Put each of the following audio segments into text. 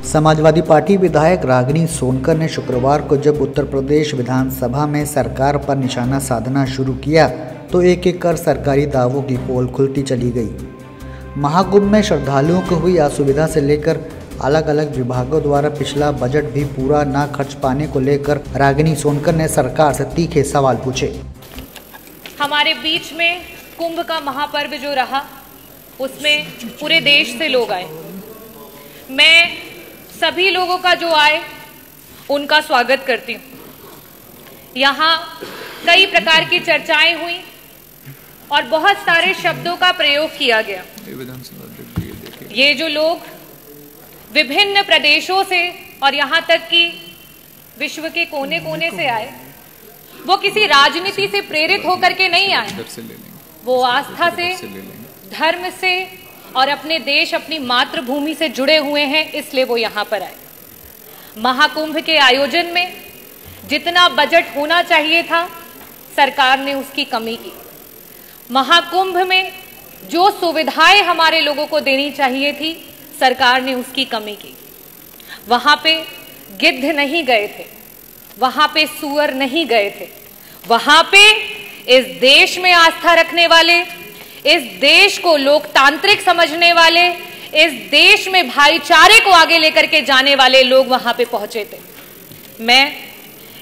Samajwadi party विधायक रागिनी सोनकर ने शुक्रवार को जब उत्तर प्रदेश विधानसभा में सरकार पर निशाना साधना शुरू किया तो एक एक कर सरकारी दावों की पोल खुलती चली गई। महाकुंभ में श्रद्धालुओं को हुई असुविधा से लेकर अलग अलग विभागों द्वारा पिछला बजट भी पूरा न खर्च पाने को लेकर रागिनी सोनकर ने सरकार से तीखे सवाल पूछे। हमारे बीच में कुंभ का महापर्व जो रहा उसमें पूरे देश से लोग आए। मैं सभी लोगों का जो आए उनका स्वागत करती हूँ। यहाँ कई प्रकार की चर्चाएं हुई और बहुत सारे शब्दों का प्रयोग किया गया। ये जो लोग विभिन्न प्रदेशों से और यहाँ तक कि विश्व के कोने कोने से आए, वो किसी राजनीति से प्रेरित होकर के नहीं आए, वो आस्था से, धर्म से और अपने देश, अपनी मातृभूमि से जुड़े हुए हैं, इसलिए वो यहाँ पर आए। महाकुंभ के आयोजन में जितना बजट होना चाहिए था, सरकार ने उसकी कमी की। महाकुंभ में जो सुविधाएं हमारे लोगों को देनी चाहिए थी, सरकार ने उसकी कमी की। वहां पे गिद्ध नहीं गए थे, वहां पे सुअर नहीं गए थे, वहां पे इस देश में आस्था रखने वाले, इस देश को लोकतांत्रिक समझने वाले, इस देश में भाईचारे को आगे लेकर के जाने वाले लोग वहां पे पहुंचे थे। मैं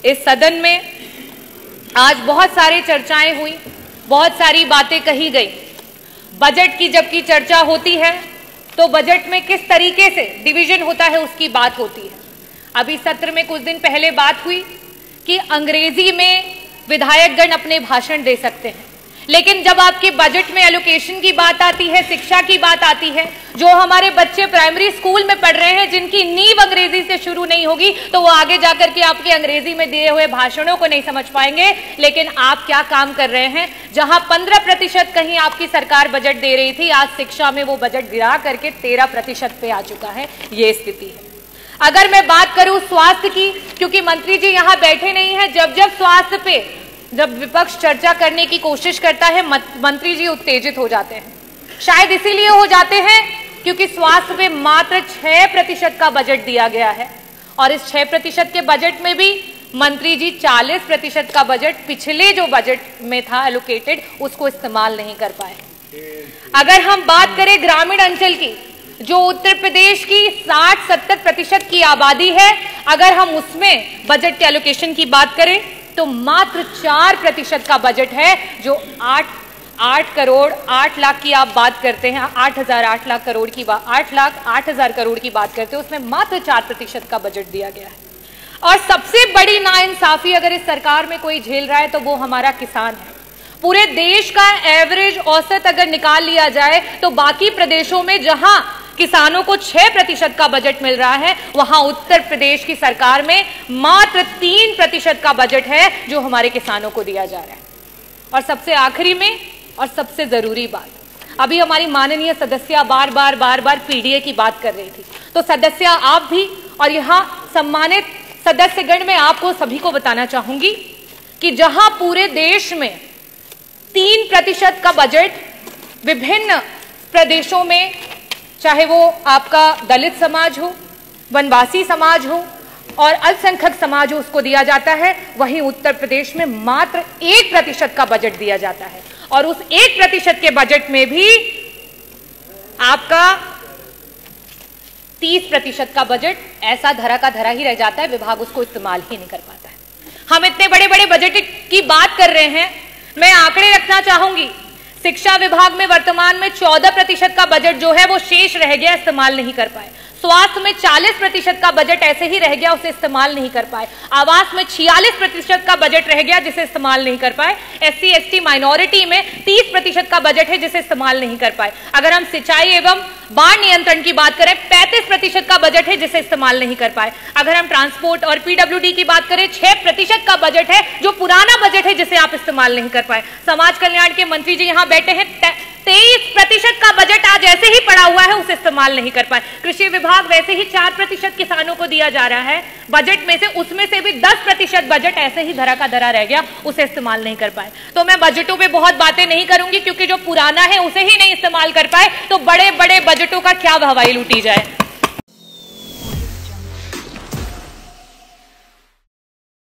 इस सदन में आज बहुत सारी चर्चाएं हुई, बहुत सारी बातें कही गई। बजट की जबकि चर्चा होती है तो बजट में किस तरीके से डिवीजन होता है उसकी बात होती है। अभी सत्र में कुछ दिन पहले बात हुई कि अंग्रेजी में विधायकगण अपने भाषण दे सकते हैं, लेकिन जब आपके बजट में एलोकेशन की बात आती है, शिक्षा की बात आती है, जो हमारे बच्चे प्राइमरी स्कूल में पढ़ रहे हैं जिनकी नींव अंग्रेजी से शुरू नहीं होगी, तो वो आगे जाकर के आपके अंग्रेजी में दिए हुए भाषणों को नहीं समझ पाएंगे। लेकिन आप क्या काम कर रहे हैं? जहां 15% कहीं आपकी सरकार बजट दे रही थी, आज शिक्षा में वो बजट गिरा करके 13% पे आ चुका है। ये स्थिति है। अगर मैं बात करूं स्वास्थ्य की, क्योंकि मंत्री जी यहां बैठे नहीं है, जब स्वास्थ्य पे जब विपक्ष चर्चा करने की कोशिश करता है, मंत्री जी उत्तेजित हो जाते हैं। शायद इसीलिए हो जाते हैं क्योंकि स्वास्थ्य पे मात्र 6% का बजट दिया गया है और इस 6% के बजट में भी मंत्री जी 40% का बजट पिछले जो बजट में था एलोकेटेड, उसको इस्तेमाल नहीं कर पाए। अगर हम बात करें ग्रामीण अंचल की, जो उत्तर प्रदेश की 60-70% की आबादी है, अगर हम उसमें बजट के एलोकेशन की बात करें तो मात्र 4% का बजट है, जो 8 करोड़ 8 लाख की आप बात करते हैं, 8 लाख करोड़ की बात, 8 लाख 8 हजार करोड़ की बात करते हैं, उसमें मात्र 4% का बजट दिया गया है। और सबसे बड़ी नाइंसाफी अगर इस सरकार में कोई झेल रहा है तो वो हमारा किसान है। पूरे देश का एवरेज औसत अगर निकाल लिया जाए तो बाकी प्रदेशों में जहां किसानों को 6% का बजट मिल रहा है, वहां उत्तर प्रदेश की सरकार में मात्र 3% का बजट है जो हमारे किसानों को दिया जा रहा है। और सबसे आखिरी में और सबसे जरूरी बात, अभी हमारी माननीय सदस्य बार बार पीडीए की बात कर रही थी, तो सदस्य आप भी और यहां सम्मानित सदस्यगण में आपको सभी को बताना चाहूंगी कि जहां पूरे देश में 3% का बजट विभिन्न प्रदेशों में, चाहे वो आपका दलित समाज हो, वनवासी समाज हो और अल्पसंख्यक समाज हो, उसको दिया जाता है, वहीं उत्तर प्रदेश में मात्र 1% का बजट दिया जाता है। और उस 1% के बजट में भी आपका 30% का बजट ऐसा धरा का धरा ही रह जाता है, विभाग उसको इस्तेमाल ही नहीं कर पाता है। हम इतने बड़े बड़े बजट की बात कर रहे हैं, मैं आंकड़े रखना चाहूंगी। शिक्षा विभाग में वर्तमान में 14% का बजट जो है वो शेष रह गया, इस्तेमाल नहीं कर पाए। स्वास्थ्य में 40% का बजट ऐसे ही रह गया, उसे इस्तेमाल नहीं कर पाए। आवास में 46% का बजट रह गया, जिसे इस्तेमाल नहीं कर पाए। SC ST माइनॉरिटी में 30% का बजट है, जिसे इस्तेमाल नहीं कर पाए। अगर हम सिंचाई एवं बाढ़ नियंत्रण की बात करें, 35% का बजट है, जिसे इस्तेमाल नहीं कर पाए। अगर हम ट्रांसपोर्ट और PWD की बात करें, 6% का बजट है, जो पुराना बजट है, जिसे आप इस्तेमाल नहीं कर पाए। समाज कल्याण के मंत्री जी यहाँ बैठे हैं, 23% का बजट आज ऐसे ही पड़ा हुआ है, उसे इस्तेमाल नहीं कर पाए। कृषि विभाग वैसे ही 4% किसानों को दिया जा रहा है बजट में से, उसमें से भी 10% बजट ऐसे ही धरा का धरा रह गया, उसे इस्तेमाल नहीं कर पाए। तो मैं बजटों पे बहुत बातें नहीं करूंगी, क्योंकि जो पुराना है उसे ही नहीं इस्तेमाल कर पाए, तो बड़े बड़े बजटों का क्या हवाई लूटी जाए।